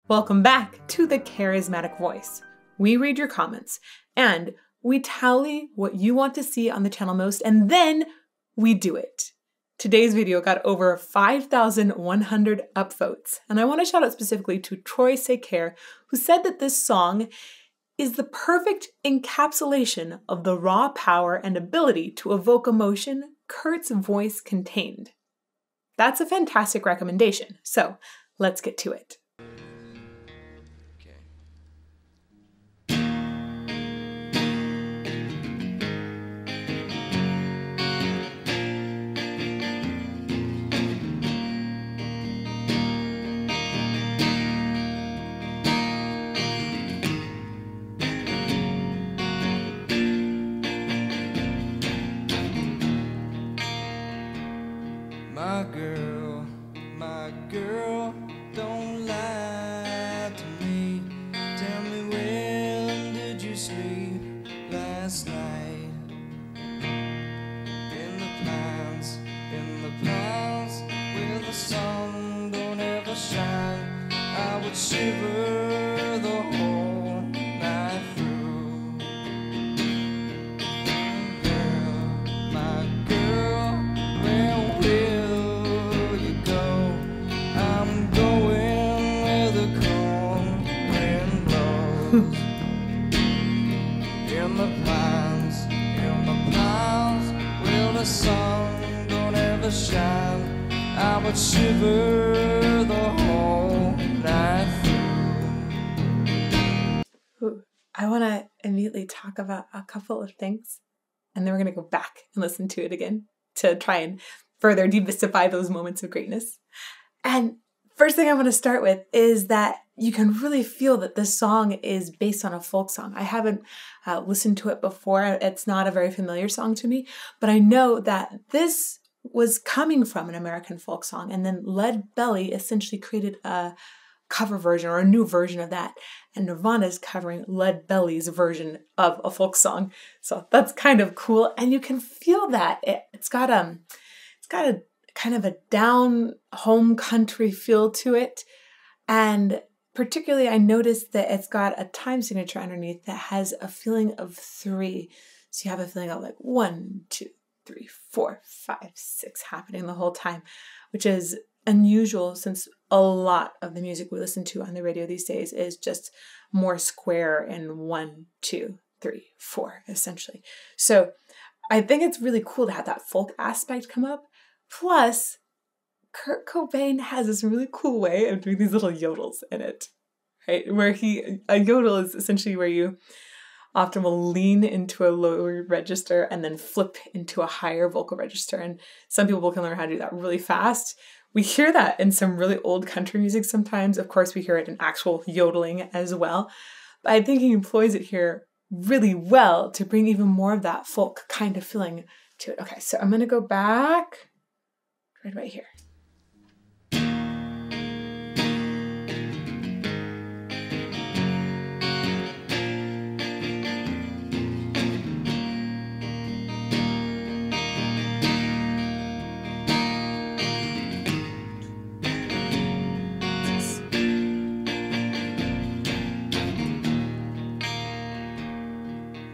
Welcome back to the Charismatic Voice. We read your comments and we tally what you want to see on the channel most, and then we do it. Today's video got over 5,100 upvotes, and I want to shout out specifically to Troy Seker, who said that this song is the perfect encapsulation of the raw power and ability to evoke emotion Kurt's voice contained. That's a fantastic recommendation, so let's get to it. My girl, don't lie to me. Tell me, when did you sleep last night? In the pines, where the sun don't ever shine, I would shiver the whole night through. Girl, my girl, where will you go? I'm going where the cold wind blows. In the pines, where the sun don't ever shine, I would shiver the whole night through. I want to immediately talk about a couple of things, and then we're going to go back and listen to it again to try and further demystify those moments of greatness. And first thing I want to start with is that you can really feel that this song is based on a folk song. I haven't listened to it before. It's not a very familiar song to me, but I know that this was coming from an American folk song, and then Lead Belly essentially created a cover version or a new version of that, and Nirvana is covering Lead Belly's version of a folk song. So that's kind of cool, and you can feel that it's got a kind of a down home country feel to it, and particularly I noticed that it's got a time signature underneath that has a feeling of 3. So you have a feeling of like 1, 2, 3, 4, 5, 6 happening the whole time, which is unusual since a lot of the music we listen to on the radio these days is just more square and 1, 2, 3, 4 essentially. So I think it's really cool to have that folk aspect come up. Plus, Kurt Cobain has this really cool way of doing these little yodels in it, right? Where a yodel is essentially where you often will lean into a lower register and then flip into a higher vocal register. And some people can learn how to do that really fast. We hear that in some really old country music sometimes. Of course, we hear it in actual yodeling as well. But I think he employs it here really well to bring even more of that folk kind of feeling to it. Okay, so I'm going to go back right here.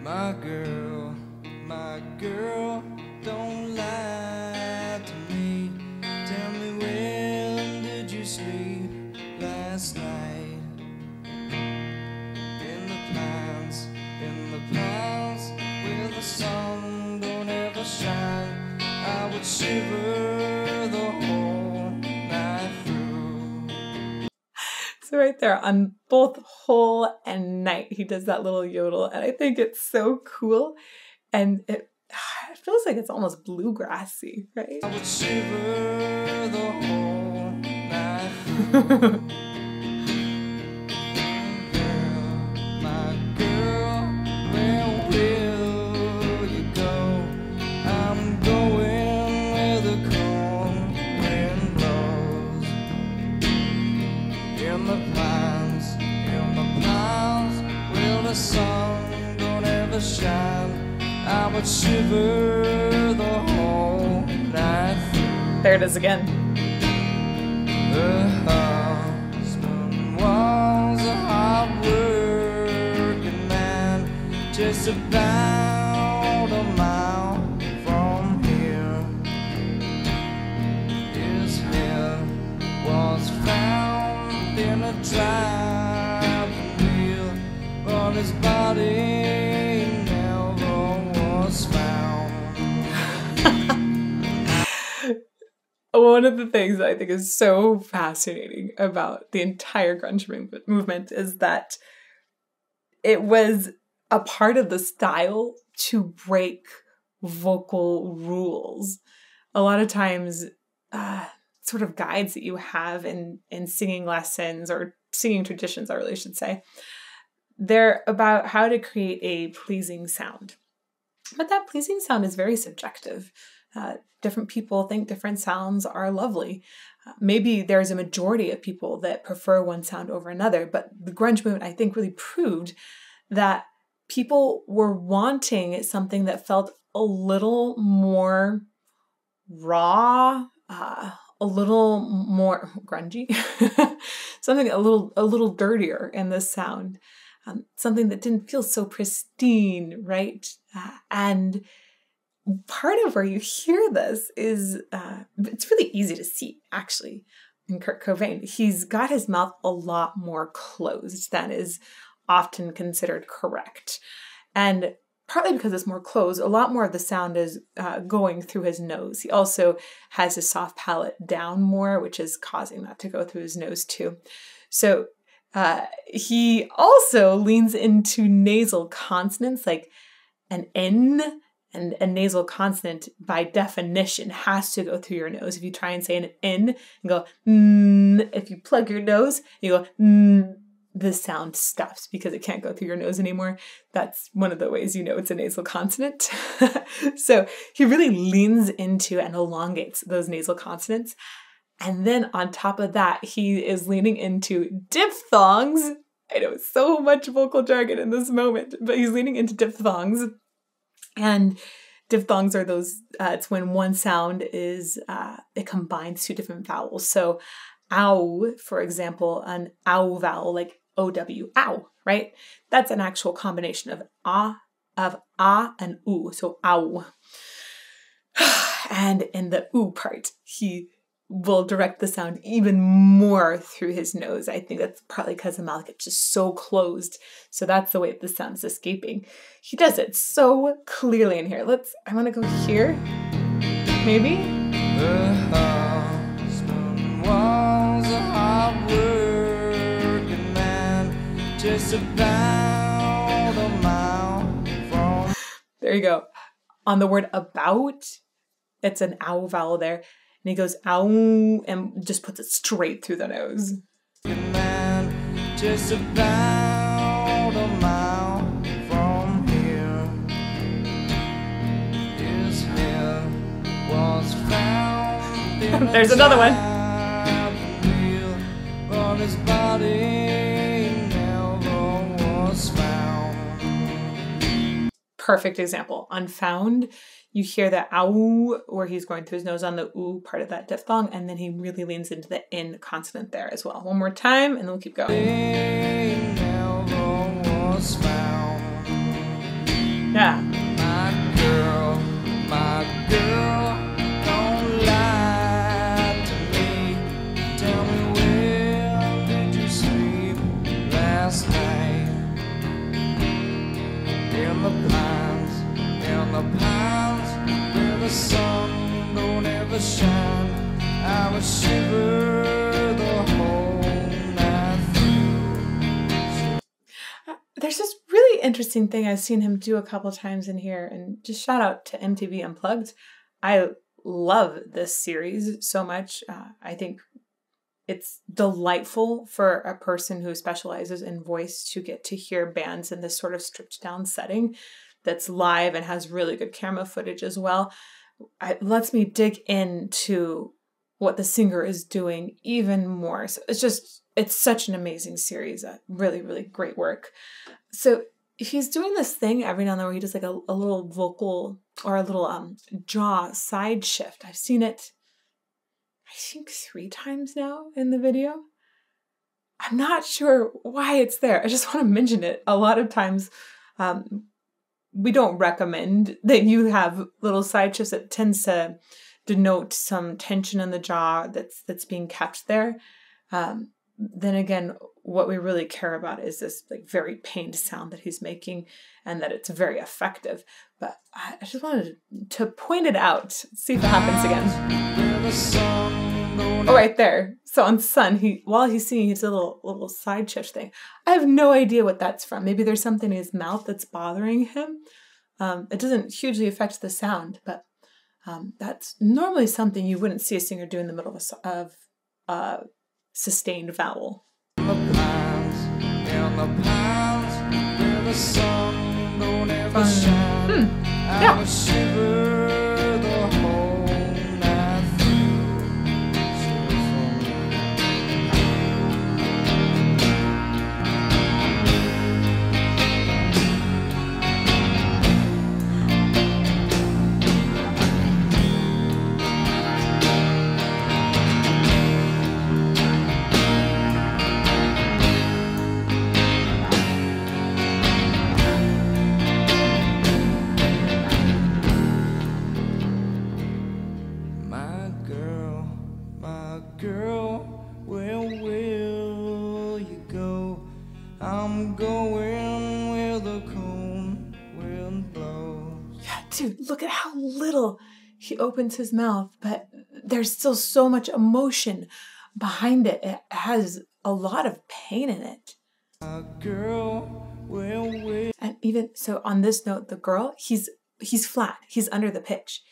My girl, don't lie to me. Tell me, when did you sleep last night? In the pines, where the sun don't ever shine, I would shiver the whole night through. So right there on both whole and night, he does that little yodel, and I think it's so cool, and it feels like it's almost bluegrassy, right? I would shiver the whole night through. My girl, where will you go? I'm going where the cold wind blows. In the pines, where the sun don't ever shine, I would shiver the whole night through. There it is again. The husband was just about a mile from here. His head was found in a driving wheel, but his body never was found. One of the things that I think is so fascinating about the entire grunge movement is that it was a part of the style to break vocal rules. A lot of times, sort of guides that you have in singing lessons or singing traditions, I really should say, they're about how to create a pleasing sound. But that pleasing sound is very subjective. Different people think different sounds are lovely. Maybe there's a majority of people that prefer one sound over another, but the grunge movement, I think, really proved that people were wanting something that felt a little more raw, a little more grungy, something a little dirtier in the sound, something that didn't feel so pristine, right? And part of where you hear this is, it's really easy to see, actually, in Kurt Cobain. He's got his mouth a lot more closed than is often considered correct. And partly because it's more closed, a lot more of the sound is going through his nose. He also has his soft palate down more, which is causing that to go through his nose too. So he also leans into nasal consonants, like an N. And a nasal consonant, by definition, has to go through your nose. If you try and say an N and go, if you plug your nose, you go, the sound stops because it can't go through your nose anymore. That's one of the ways you know it's a nasal consonant. So he really leans into and elongates those nasal consonants. And then on top of that, he is leaning into diphthongs. I know so much vocal jargon in this moment, but he's leaning into diphthongs. And diphthongs are those, it's when one sound is, it combines two different vowels. So ow, for example, an ow vowel, like O-W, ow, right? That's an actual combination of ah and oo, so ow. And in the oo part, he will direct the sound even more through his nose. I think that's partly because the mouth gets just so closed. So that's the way the sound is escaping. He does it so clearly in here. I want to go here. Maybe? The husband was a hard-working man, just about a mile from... There you go. On the word about, it's an ow vowel there. And he goes, ow, and just puts it straight through the nose. Man, just about a mile from here. His head was found in There's another one. Wheel, but his body never was found. Perfect example. On found, you hear the ow where he's going through his nose on the oo part of that diphthong, and then he really leans into the in consonant there as well. One more time, and then we'll keep going. Never was found. Yeah. My girl, don't lie to me. Tell me, where did you sleep last night? In the pines, where the sun don't ever shine. I would shiver the whole night through. There's this really interesting thing I've seen him do a couple times in here, and just shout out to MTV Unplugged. I love this series so much. I think it's delightful for a person who specializes in voice to get to hear bands in this sort of stripped down setting that's live and has really good camera footage as well. It lets me dig into what the singer is doing even more. So it's such an amazing series. Really, really great work. So he's doing this thing every now and then where he does like a little vocal or a little jaw side shift. I've seen it, I think 3 times now in the video. I'm not sure why it's there. I just want to mention it. A lot of times we don't recommend that you have little side shifts. It tends to denote some tension in the jaw that's being kept there. Then again, what we really care about is this like very pained sound that he's making, and that it's very effective. But I just wanted to point it out, see if it happens again. Oh, right there. So on Sun, while he's singing, it's a little side shift thing. I have no idea what that's from. Maybe there's something in his mouth that's bothering him. It doesn't hugely affect the sound, but that's normally something you wouldn't see a singer do in the middle of a sustained vowel. Yeah. Dude, look at how little he opens his mouth, but there's still so much emotion behind it. It has a lot of pain in it. And even so, on this note, the girl, he's flat. He's under the pitch.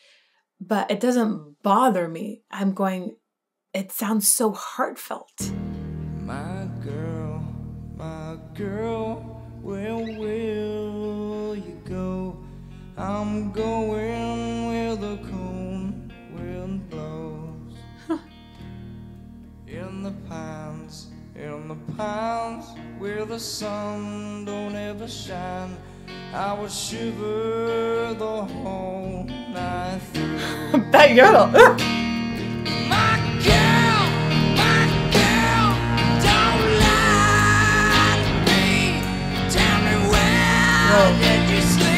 But it doesn't bother me. I'm going, it sounds so heartfelt. My girl, where will you go? I'm going where the cold wind blows. In the pines, where the sun don't ever shine, I would shiver the whole night through. That yodel. My girl, don't lie to me. Tell me where did you sleep?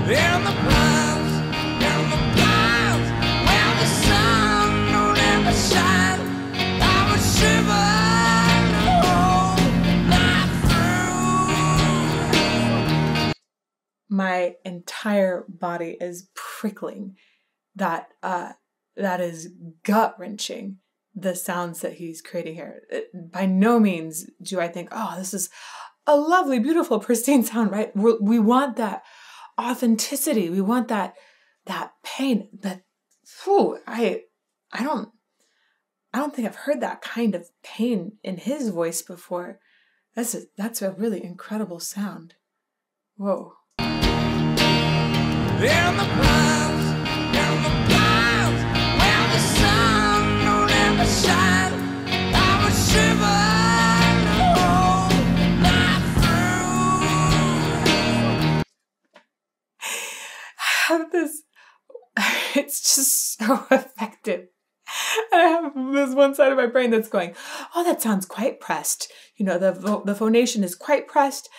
In the pines, where the sun don't ever shine, I would shiver the whole night through. My entire body is prickling. That is gut-wrenching, the sounds that he's creating here. By no means do I think, oh, this is a lovely, beautiful, pristine sound, right? We want that authenticity. We want that pain. But I don't think I've heard that kind of pain in his voice before. That's a really incredible sound. Whoa. In the pines, where the sun don't ever shine, I would shiver the whole night through. Have this, it's just so effective. And I have this one side of my brain that's going, oh, that sounds quite pressed. You know, the phonation is quite pressed.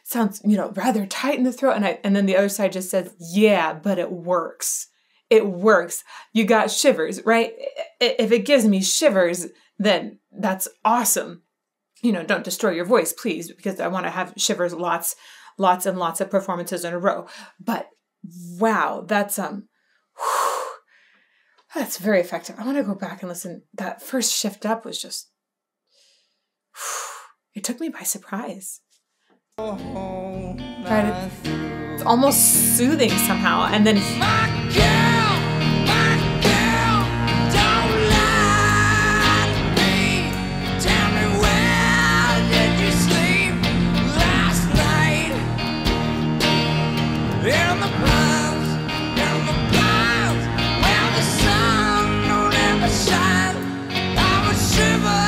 Sounds, rather tight in the throat. And then the other side just says, yeah, but it works. It works. You got shivers, right? If it gives me shivers, then that's awesome. Don't destroy your voice, please, because I want to have shivers lots and lots of performances in a row. But wow, that's very effective. I want to go back and listen. That first shift up was just, it took me by surprise. Right? It's almost soothing somehow. And then my girl, don't lie to me. Tell me where did you sleep last night? In the pines, where the sun don't ever shine, I would shiver.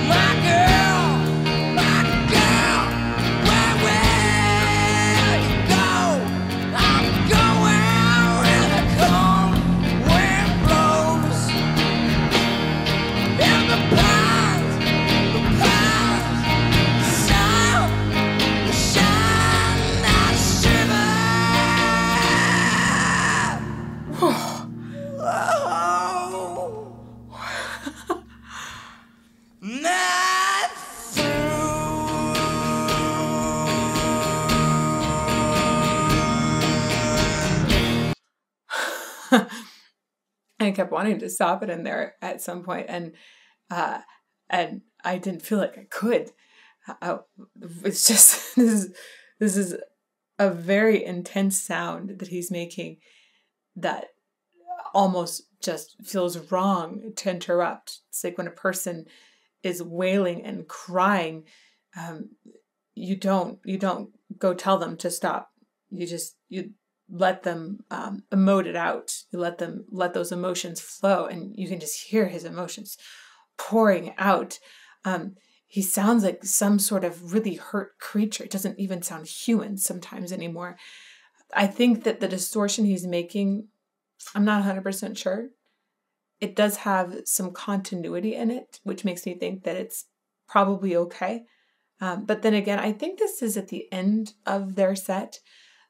My girl, where will kind of kept wanting to stop it in there at some point, and I didn't feel like I could. It's just this is a very intense sound that he's making that almost just feels wrong to interrupt. It's like when a person is wailing and crying, you don't go tell them to stop. You let them emote it out. You let those emotions flow, and you can just hear his emotions pouring out. He sounds like some sort of really hurt creature. It doesn't even sound human sometimes anymore. I think that the distortion he's making, I'm not 100% sure. It does have some continuity in it, which makes me think that it's probably okay. But then again, I think this is at the end of their set.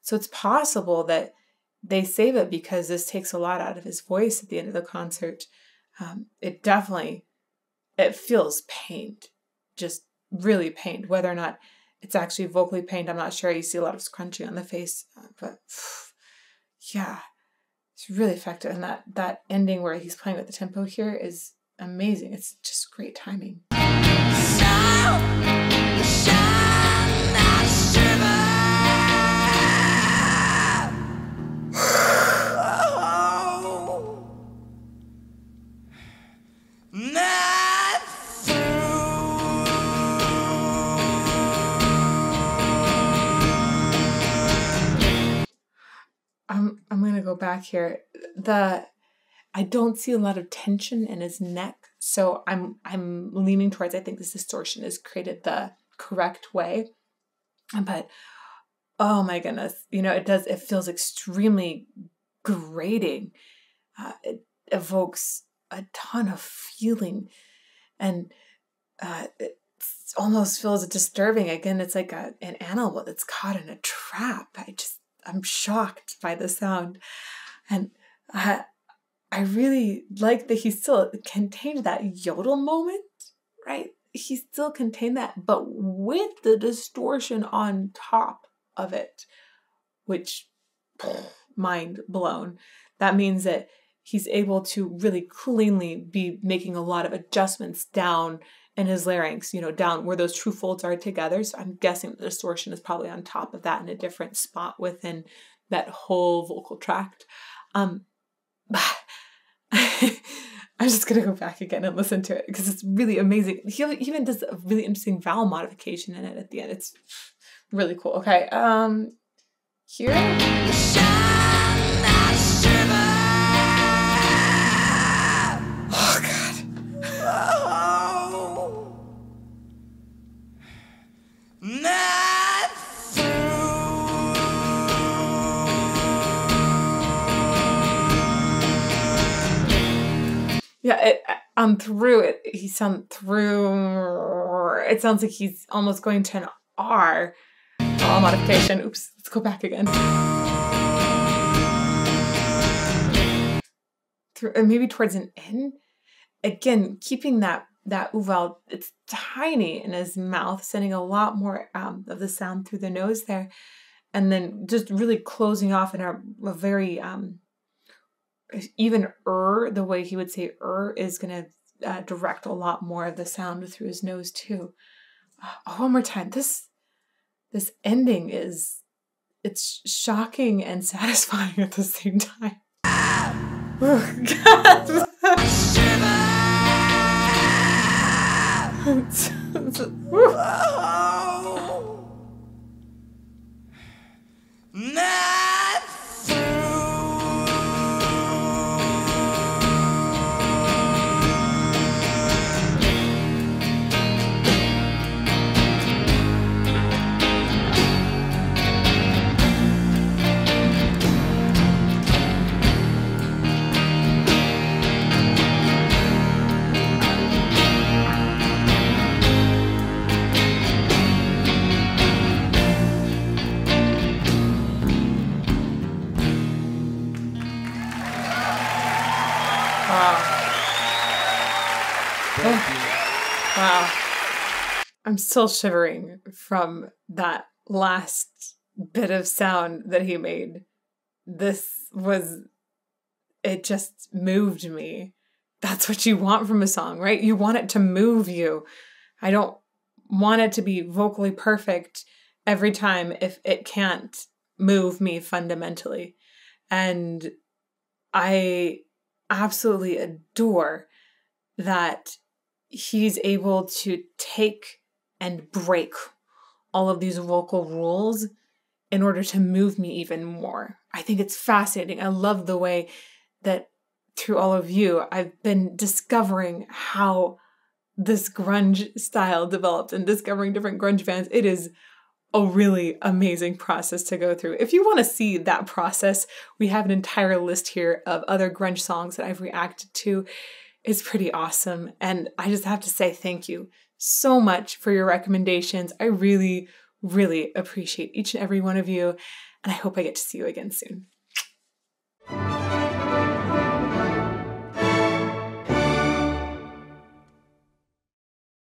So it's possible that they save it because this takes a lot out of his voice at the end of the concert. It feels pained, just really pained. Whether or not it's actually vocally pained, I'm not sure. You see a lot of scrunching on the face, but yeah, it's really effective. And that ending where he's playing with the tempo here is amazing. It's just great timing. I'm gonna go back here. I don't see a lot of tension in his neck, so I'm leaning towards I think this distortion is created the correct way. But oh my goodness, it feels extremely grating. It evokes a ton of feeling, and it almost feels disturbing. Again, it's like an animal that's caught in a trap. I'm shocked by the sound. And I really like that he still contained that yodel moment, right? He still contained that, but with the distortion on top of it, which, mind blown. That means that he's able to really cleanly be making a lot of adjustments down in his larynx, down where those true folds are together. So I'm guessing the distortion is probably on top of that in a different spot within that whole vocal tract. I'm just going to go back again and listen to it because it's really amazing. He even does a really interesting vowel modification in it at the end. It's really cool. Okay. Here. Yeah, through it, he sounds through. It sounds like he's almost going to an R. Oh, modification. Oops, let's go back again. Through, and maybe towards an N. Again, keeping that uval, it's tiny in his mouth, sending a lot more of the sound through the nose there, and then just really closing off in a very even the way he would say is going to direct a lot more of the sound through his nose too. One more time. This ending it's shocking and satisfying at the same time. Oh, God. Wow. I'm still shivering from that last bit of sound that he made. This was it just moved me. That's what you want from a song, right? You want it to move you. I don't want it to be vocally perfect every time if it can't move me fundamentally. And I absolutely adore that he's able to take and break all of these vocal rules in order to move me even more. I think it's fascinating. I love the way that through all of you, I've been discovering how this grunge style developed and discovering different grunge bands. It is a really amazing process to go through. If you want to see that process, we have an entire list here of other grunge songs that I've reacted to. It's pretty awesome. And I just have to say thank you so much for your recommendations. I really, really appreciate each and every one of you. And I hope I get to see you again soon.